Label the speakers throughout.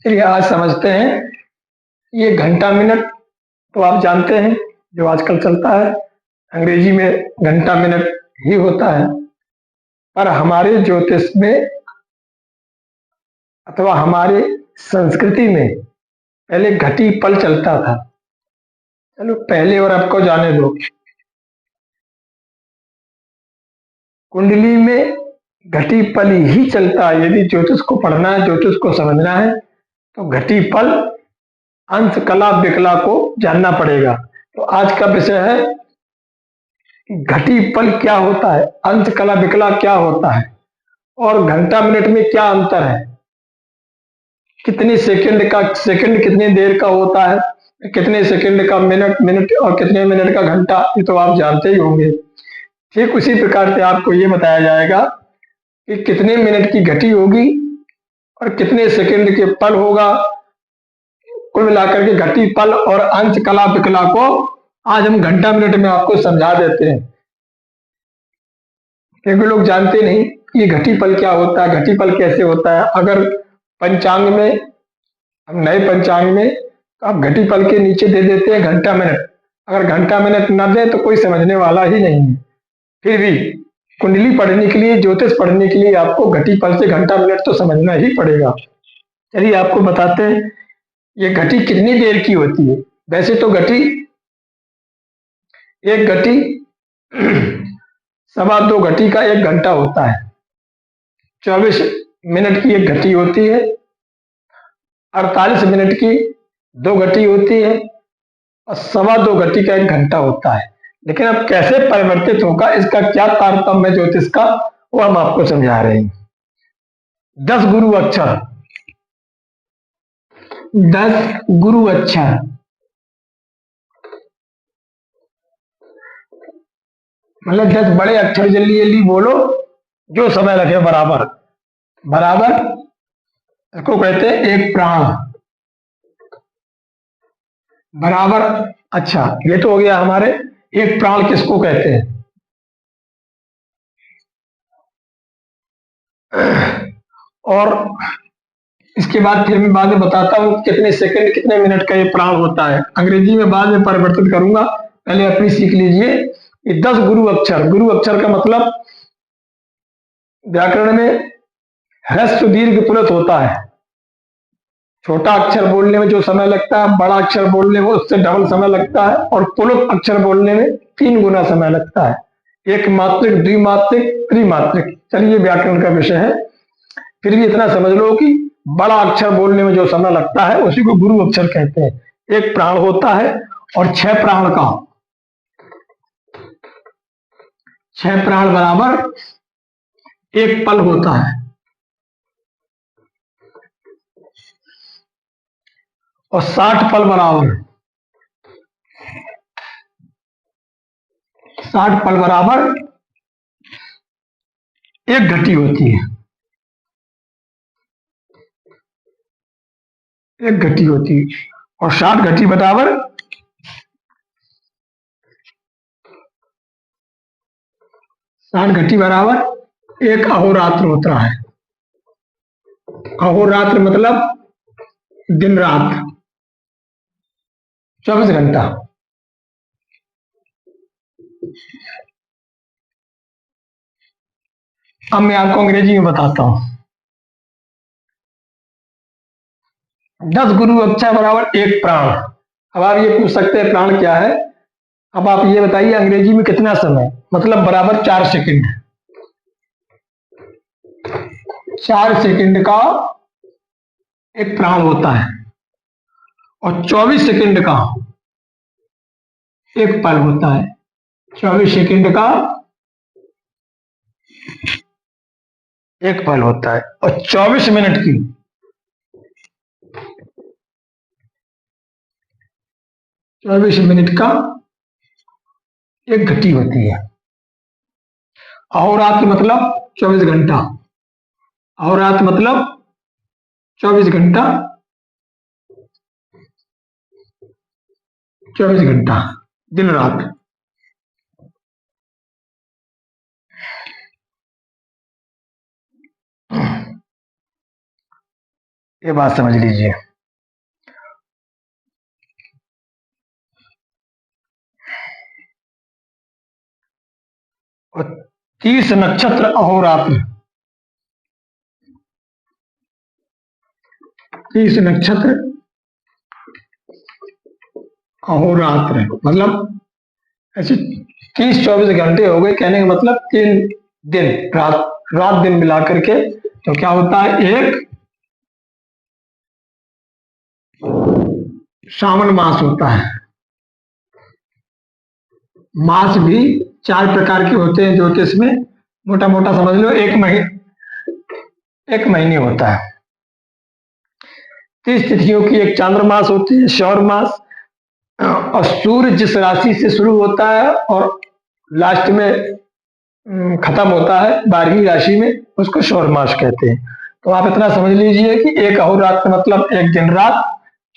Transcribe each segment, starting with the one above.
Speaker 1: चलिए आज समझते हैं। ये घंटा मिनट तो आप जानते हैं जो आजकल चलता है, अंग्रेजी में घंटा मिनट ही होता है। पर हमारे ज्योतिष में अथवा हमारे संस्कृति में पहले घटी पल चलता था। चलो पहले और अब को जाने दो। कुंडली में घटी पल ही चलता है। यदि ज्योतिष को पढ़ना है, ज्योतिष को समझना है, तो घटी पल अंश कला विकला को जानना पड़ेगा। तो आज का विषय है कि घटी पल क्या होता है, अंश कला विकला क्या होता है और घंटा मिनट में क्या अंतर है, कितनी सेकंड कितनी देर का होता है, कितने सेकंड का मिनट और कितने मिनट का घंटा, ये तो आप जानते ही होंगे। ठीक उसी प्रकार से आपको ये बताया जाएगा कि कितने मिनट की घटी होगी और कितने सेकंड के पल होगा। कुल मिलाकर के घटी पल और अंश कला विकला को आज हम घंटा मिनट में आपको समझा देते हैं, क्योंकि लोग जानते नहीं ये घटी पल क्या होता है, घटी पल कैसे होता है। अगर पंचांग में, हम नए पंचांग में, तो आप घटी पल के नीचे दे देते हैं घंटा मिनट। अगर घंटा मिनट न दे तो कोई समझने वाला ही नहीं है। फिर भी कुंडली पढ़ने के लिए, ज्योतिष पढ़ने के लिए आपको घटी पल से घंटा मिनट तो समझना ही पड़ेगा। चलिए आपको बताते हैं ये घटी कितनी देर की होती है। वैसे तो घटी, एक घटी 2.25 घटी का 1 घंटा होता है। 24 मिनट की एक घटी होती है, 48 मिनट की 2 घटी होती है और 2.25 घटी का 1 घंटा होता है। लेकिन अब कैसे परिवर्तित होगा, इसका क्या तारतम्य ज्योतिष का, वो हम आपको समझा रहे हैं। 10 गुरु अक्षर, 10 गुरु अक्षर मतलब 10 बड़े अक्षर, जल्दी जल्दी बोलो, जो समय लगे बराबर बराबर, इसको कहते हैं एक प्राण बराबर। अच्छा ये तो हो गया हमारे एक प्राण किसको कहते हैं। और इसके बाद फिर मैं बाद में बताता हूँ कितने सेकंड कितने मिनट का ये प्राण होता है। अंग्रेजी में बाद में परिवर्तित करूंगा, पहले अपनी सीख लीजिए। ये 10 गुरु अक्षर, गुरु अक्षर का मतलब व्याकरण में ह्रस्व दीर्घ पुलत होता है। छोटा अक्षर बोलने में जो समय लगता है, बड़ा अक्षर बोलने में उससे डबल समय लगता है, और पुलुत अक्षर बोलने में 3 गुना समय लगता है। एक मात्रिक, द्विमात्रिक, त्रिमात्रिक। चलिए व्याकरण का विषय है, फिर भी इतना समझ लो कि बड़ा अक्षर बोलने में जो समय लगता है उसी को गुरु अक्षर कहते हैं। एक प्राण होता है और 6 प्राण का, 6 प्राण बराबर एक पल होता है। और 60 पल बराबर, 60 पल बराबर 1 घटी होती है। 1 घटी होती है और 60 घटी बराबर 60 घटी बराबर 1 अहोरात्र होता है। अहोरात्र मतलब दिन रात, 24 घंटा। अब मैं आपको अंग्रेजी में बताता हूं। 10 गुरु अक्षर बराबर 1 प्राण। अब आप ये पूछ सकते हैं प्राण क्या है। अब आप ये बताइए अंग्रेजी में कितना समय, मतलब बराबर 4 सेकंड। 4 सेकंड का एक प्राण होता है और 24 सेकंड का एक पल होता है। 24 सेकंड का एक पल होता है और 24 मिनट की 24 मिनट का 1 घटी होती है। अहोरात्र मतलब 24 घंटा। अहोरात्र मतलब 24 घंटा, 24 घंटा दिन रात। ये बात समझ लीजिए। और 30 नक्षत्र अहोरात्र, 30 नक्षत्र अहोरात्र मतलब ऐसे 30-24 घंटे हो गए, कहने का मतलब 3 दिन, रात दिन मिला करके तो क्या होता है, एक श्रावण मास होता है। मास भी 4 प्रकार के होते हैं ज्योतिष में, मोटा मोटा समझ लो एक महीने होता है। 30 तिथियों की एक चांद्रमास होती है, सौर मास, और सूर्य जिस राशि से शुरू होता है और लास्ट में खत्म होता है 12वीं राशि में, उसको सौर मास कहते हैं। तो आप इतना समझ लीजिए कि एक अहोरात्र मतलब एक दिन रात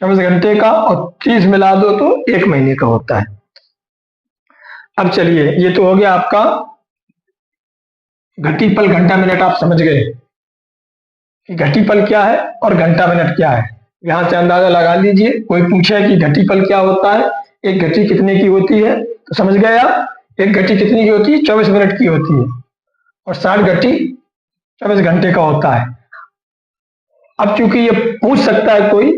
Speaker 1: 24 घंटे का, और 30 मिला दो तो एक महीने का होता है। अब चलिए, ये तो हो गया आपका घटी पल घंटा मिनट। आप समझ गए कि घटी पल क्या है और घंटा मिनट क्या है। यहां से अंदाजा लगा लीजिए। कोई पूछे कि घटी पल क्या होता है, एक घटी कितने की होती है, तो समझ गए आप, एक घटी कितनी की होती है, 24 मिनट की होती है, और 60 घटी 24 घंटे का होता है। अब चूंकि ये पूछ सकता है कोई,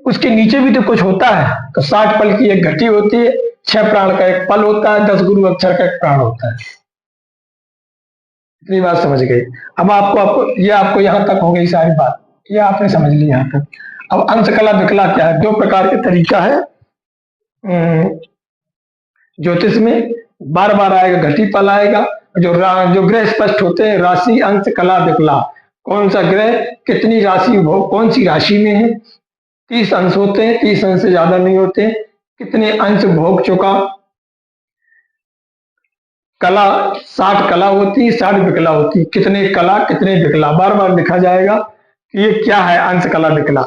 Speaker 1: उसके नीचे भी तो कुछ होता है, तो 60 पल की एक घटी होती है, 6 प्राण का एक पल होता है, 10 गुरु अक्षर का एक प्राण होता है। इतनी बात समझ गई। अब आपको यहां तक हो गई सारी बात, ये आपने समझ ली यहां तक। अब अंश कला विकला क्या है, 2 प्रकार के तरीका है ज्योतिष में। बार बार आएगा, घटी पल आएगा, जो ग्रह स्पष्ट होते हैं, राशि अंश कला विकला, कौन सा ग्रह कितनी राशि कौन सी राशि में है, 30 अंश होते हैं, 30 अंश से ज्यादा नहीं होते, कितने अंश भोग चुका, कला 60 कला होती है, 60 विकला होती है, कितने कला कितने विकला, बार बार लिखा जाएगा कि ये क्या है अंश कला विकला।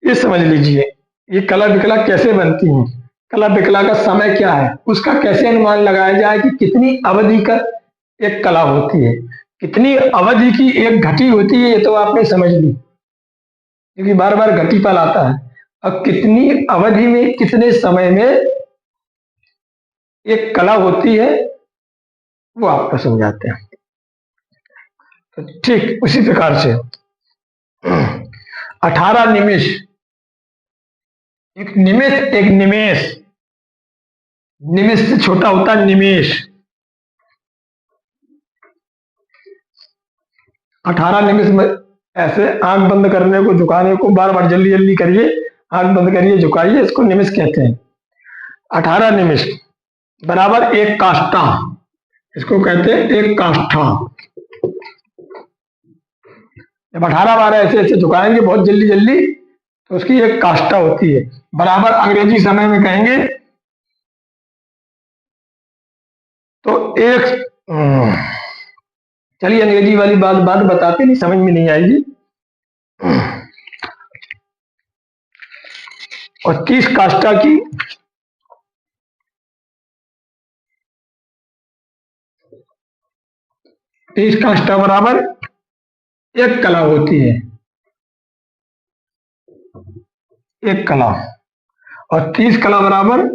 Speaker 1: ये समझ लीजिए ये कला विकला कैसे बनती है, कला विकला का समय क्या है, उसका कैसे अनुमान लगाया जाए कि कितनी अवधि का एक कला होती है, कितनी अवधि की एक घटी होती है, ये तो आपने समझ ली क्योंकि बार बार घटी पल आता है। अब कितनी अवधि में कितने समय में एक कला होती है वो आपको समझाते हैं। तो ठीक उसी प्रकार से 18 निमिष, एक निमेष, निमिष से छोटा होता है निमेष। 18 निमिष में ऐसे आंख बंद करने को, झुकाने को, बार बार जल्दी जल्दी करिए, आंख बंद करिए, झुकाइए, इसको निमिष कहते हैं। 18 निमिष बराबर एक काष्ठा, इसको कहते हैं एक काष्ठा। जब 18 बार ऐसे ऐसे झुकाएंगे बहुत जल्दी जल्दी तो उसकी एक काष्ठा होती है, बराबर अंग्रेजी समय में कहेंगे तो एक चलिए अंग्रेजी वाली बात बताते, नहीं समझ में नहीं आएगी। और 30 काष्ठा की 30 काष्ठा बराबर एक कला होती है, एक कला। और 30 कला बराबर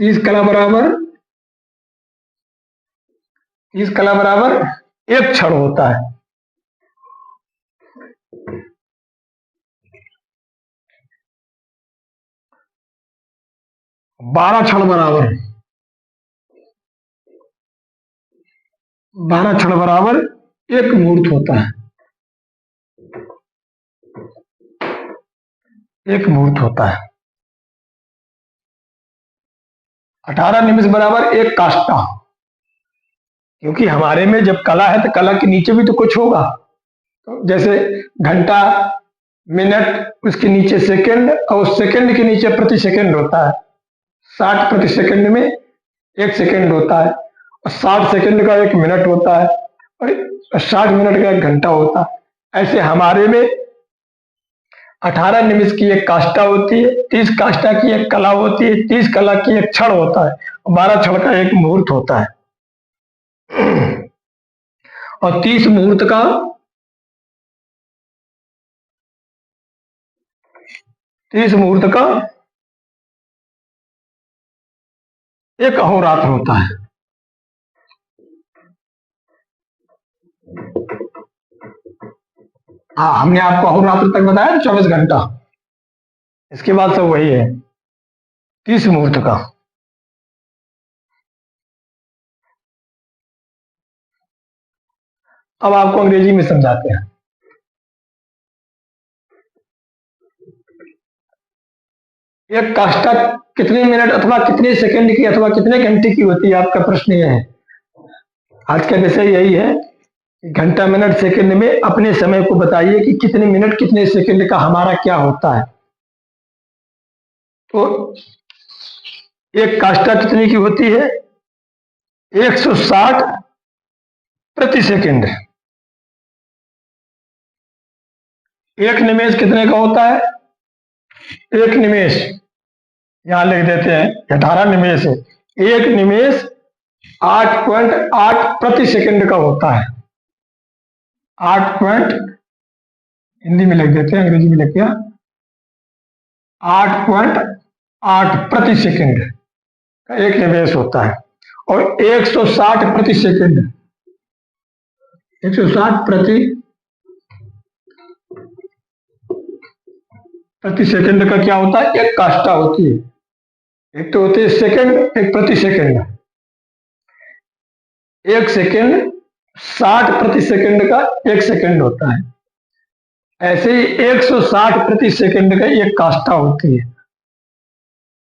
Speaker 1: 30 कला बराबर 30 कला बराबर एक क्षण होता है। 12 क्षण बराबर 12 क्षण बराबर एक मुहूर्त होता है, एक मुहूर्त होता है। 18 निमिष बराबर एक काष्ठा, क्योंकि हमारे में जब कला है तो कला के नीचे भी तो कुछ होगा, तो जैसे घंटा, मिनट, उसके नीचे सेकंड, और उस सेकंड के नीचे प्रति सेकंड होता है। 60 प्रति सेकंड में एक सेकंड होता है, और 60 सेकंड का एक मिनट होता है, और 60 मिनट का एक घंटा होता है। ऐसे हमारे में 18 निमिष की एक काष्ठा होती है, 30 काष्ठा की एक कला होती है, 30 कला की एक क्षण होता है, और 12 क्षण का एक मुहूर्त होता है। और 30 मुहूर्त का 30 मुहूर्त का एक अहोरात्र होता है। हाँ, हमने आपको अहोरात्र तक बताया 24 घंटा, इसके बाद सब वही है 30 मुहूर्त का। अब आपको अंग्रेजी में समझाते हैं। एक काष्ठा कितने मिनट अथवा कितने सेकंड की अथवा कितने घंटे की होती है, आपका प्रश्न यह है। आज का विषय यही है कि घंटा मिनट सेकंड में अपने समय को बताइए कि कितने मिनट कितने सेकंड का हमारा क्या होता है। तो एक काष्ठा कितने की होती है? 160 प्रति सेकंड। एक निमेष कितने का होता है? एक निमेष यहां लिख देते हैं, 18 निमेष है। एक निमेष 8.8 प्रति सेकंड का होता है। 8 पॉइंट हिंदी में लिख देते हैं, अंग्रेजी में लिख दिया, 8.8 प्रति सेकंड का एक निमेष होता है। और 160 प्रति सेकंड, 160 प्रति सेकंड का क्या होता है? एक काष्ठा होती है। एक तो होती है सेकंड, एक प्रति सेकंड। एक सेकंड 60 प्रति सेकंड का एक सेकंड होता है। ऐसे ही 160 प्रति सेकंड का एक काष्ठा होती है।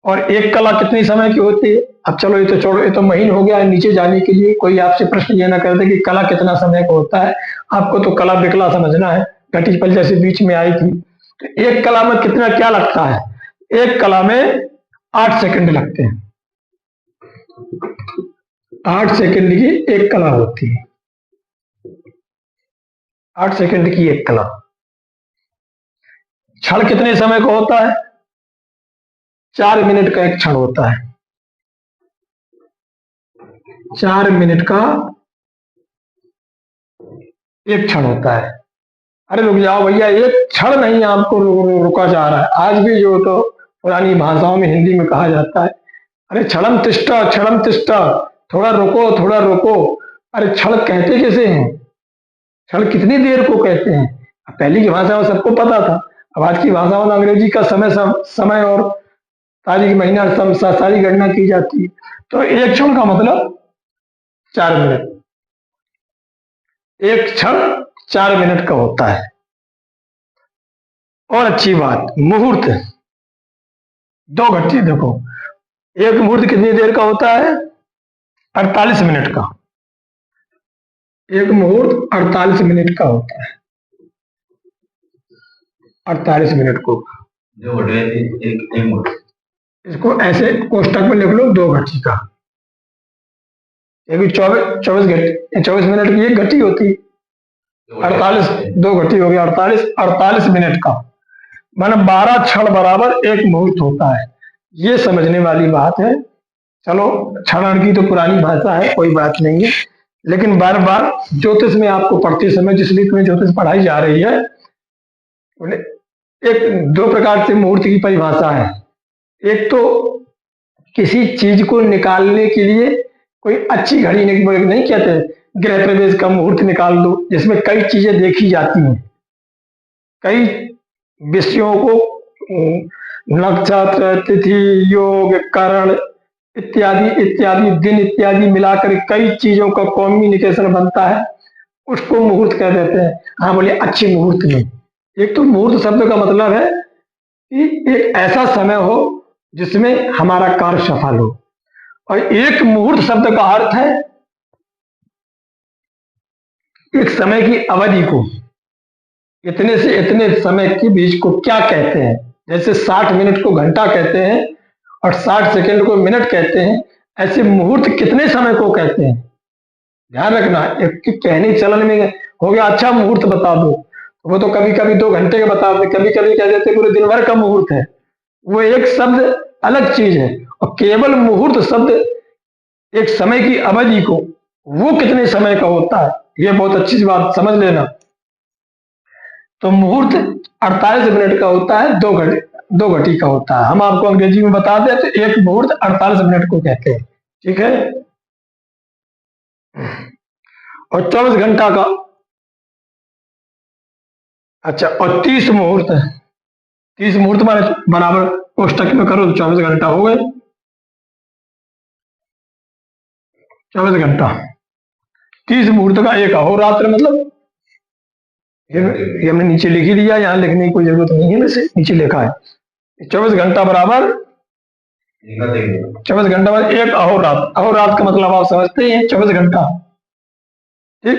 Speaker 1: और एक कला कितनी समय की होती है? अब चलो ये तो छोड़ो, ये तो महीन हो गया। नीचे जाने के लिए कोई आपसे प्रश्न ये ना कर दे कि कला कितना समय का होता है। आपको तो कला बिकला समझना है। घटी पल जैसे बीच में आई थी, तो एक कला में कितना क्या लगता है? एक कला में 8 सेकंड लगते हैं। 8 सेकंड की एक कला होती है। 8 सेकंड की एक कला। क्षण कितने समय का होता है? 4 मिनट का एक क्षण होता है। 4 मिनट का एक क्षण होता है। अरे रुक जाओ भैया, एक क्षण नहीं आपको रुका जा रहा है। आज भी जो तो पुरानी भाषाओं में हिंदी में कहा जाता है, अरे क्षणम तिष्ठा, क्षणम तिष्ठा, थोड़ा रुको, थोड़ा रुको। अरे क्षण कहते कैसे हैं? क्षण कितनी देर को कहते हैं? पहले की भाषा में सबको पता था। अब आज की भाषाओं में अंग्रेजी का समय और तारीख महीना सारी गणना की जाती है। तो एक क्षण का मतलब 4 मिनट। एक क्षण 4 मिनट का होता है। और अच्छी बात, मुहूर्त 2 घंटे। देखो, एक मुहूर्त कितनी देर का होता है? 48 मिनट का। एक मुहूर्त 48 मिनट का होता है। 48 मिनट को इसको ऐसे कोष्टक में लिख लो, 2 घटी का। क्योंकि 24 मिनट की एक घटी होती है। 48 2 घटी हो गया, 48 मिनट का माना 12 क्षण बराबर एक मुहूर्त होता है। ये समझने वाली बात है। चलो, क्षण की तो पुरानी भाषा है, कोई बात नहीं है। लेकिन बार बार ज्योतिष में आपको पढ़ते समय, जिसलिए तुम्हें ज्योतिष पढ़ाई जा रही है, एक 2 प्रकार से मुहूर्त की परिभाषा है। एक तो किसी चीज को निकालने के लिए कोई अच्छी घड़ी नहीं कहते, गृह प्रवेश का मुहूर्त निकाल दो, जिसमें कई चीजें देखी जाती हैं, कई विषयों को, नक्षत्र, तिथि, योग, करण इत्यादि इत्यादि, दिन इत्यादि मिलाकर कई चीजों का कॉम्बिनेशन बनता है, उसको मुहूर्त कह देते हैं। हाँ बोलिए, अच्छे मुहूर्त में। एक तो मुहूर्त शब्द का मतलब है कि एक ऐसा समय हो जिसमें हमारा कार्य सफल हो। और एक मुहूर्त शब्द का अर्थ है एक समय की अवधि को, इतने से इतने समय के बीच को क्या कहते हैं। जैसे 60 मिनट को घंटा कहते हैं और 60 सेकंड को मिनट कहते हैं, ऐसे मुहूर्त कितने समय को कहते हैं। ध्यान रखना, एक कहने चलन में हो गया अच्छा मुहूर्त बता दो, वो तो कभी कभी 2 घंटे का बता दे, कभी कभी कह देते पूरे दिन भर का मुहूर्त है। वो एक शब्द अलग चीज है। और केवल मुहूर्त शब्द एक समय की अवधि को, वो कितने समय का होता है, ये बहुत अच्छी बात समझ लेना। तो मुहूर्त 48 मिनट का होता है, 2 घटी का होता है। हम आपको अंग्रेजी में बता दें तो एक मुहूर्त 48 मिनट को कहते हैं, ठीक है। और 24 घंटा का, अच्छा, और 30 मुहूर्त है। 30 मुहूर्त माने बराबर कोष्टक में करो तो 24 घंटा हो गए। 24 घंटा, 30 मुहूर्त का एक अहोरात्र, मतलब ये हमने नीचे लिख ही दिया, यहाँ लिखने की कोई जरूरत नहीं है, वैसे नीचे लिखा है 24 घंटा बराबर 24 घंटा बाद एक अहोरात्र। अहोरात्र का मतलब आप समझते हैं, 24 घंटा, ठीक।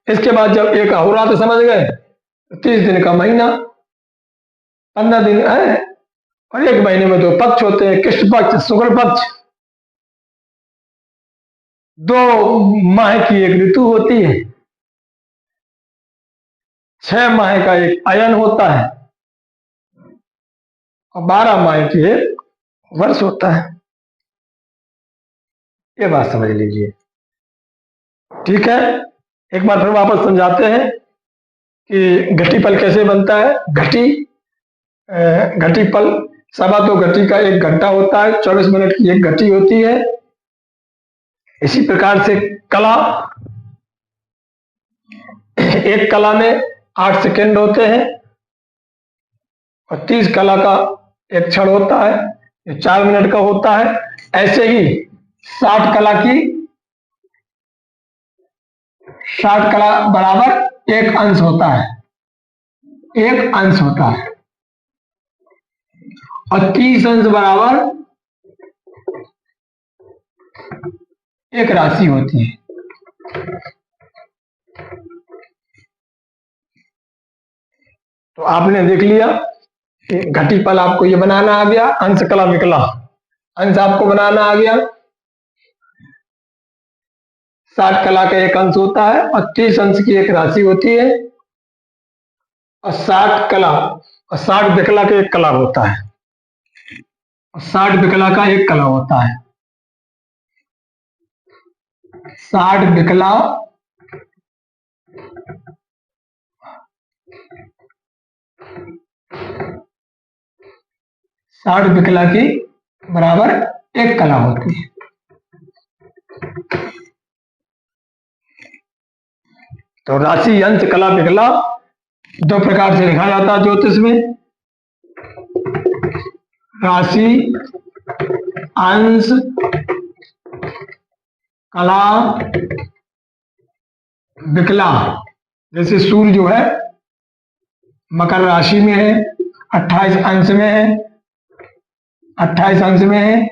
Speaker 1: इसके बाद जब एक अहोरात्र समझ गए तो 30 दिन का महीना, 15 दिन है, और एक महीने में 2 पक्ष होते हैं, कृष्ण पक्ष, शुक्ल पक्ष। 2 माह की एक ऋतु होती है, 6 माह का एक अयन होता है, और 12 माह की एक वर्ष होता है। ये बात समझ लीजिए, ठीक है। एक बार फिर वापस समझाते हैं कि घटीपल कैसे बनता है। घटीपल 2.25 घटी का 1 घंटा होता है, 24 मिनट की 1 घटी होती है। इसी प्रकार से कला, एक कला में 8 सेकेंड होते हैं, और 30 कला का एक क्षण होता है, ये 4 मिनट का होता है। ऐसे ही 60 कला बराबर 1 अंश होता है, 1 अंश होता है, और 30 अंश बराबर 1 राशि होती है। तो आपने देख लिया कि घटीपल आपको ये बनाना आ गया, अंश कला विकला, अंश आपको बनाना आ गया। 60 कला का 1 अंश होता है, और 30 अंश की 1 राशि होती है, और 60 कला और 60 विकला का 1 कला होता है, और 60 विकला का 1 कला होता है। 60 विकला की बराबर 1 कला होती है। तो राशि, अंश, कला, विकला 2 प्रकार से लिखा जाता है ज्योतिष में। राशि, अंश, कला, विकला। जैसे सूर्य जो है मकर राशि में है, 28 अंश में है,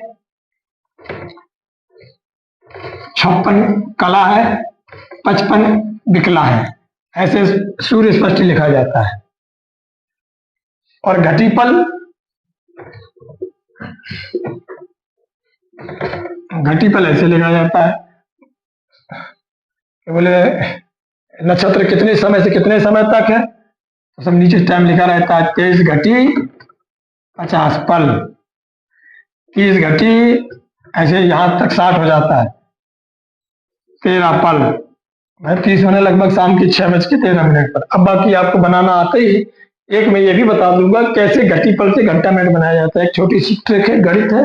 Speaker 1: 56 कला है, 55 विकला है। ऐसे सूर्य स्पष्ट लिखा जाता है। और घटीपल ऐसे लिखा जाता है कि बोले नक्षत्र कितने समय से कितने समय तक है, तो सब नीचे टाइम लिखा रहता है। 23 घटी 50 पल, 30 घटी, ऐसे यहां तक 60 हो जाता है, 13 पल, 30 होने लगभग शाम की 6:13 पर। अब बाकी आपको बनाना आता ही। एक मैं ये भी बता दूंगा कैसे घटीपल से घंटा मिनट बनाया जाता है। एक छोटी सी ट्रिक है, गणित है।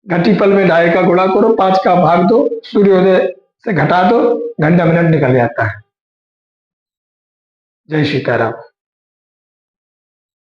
Speaker 1: घटीपल में 2.5 का गुणा करो, 5 का भाग दो, सूर्योदय से घटा दो, घंटा मिनट निकल जाता है। जय सीताराम।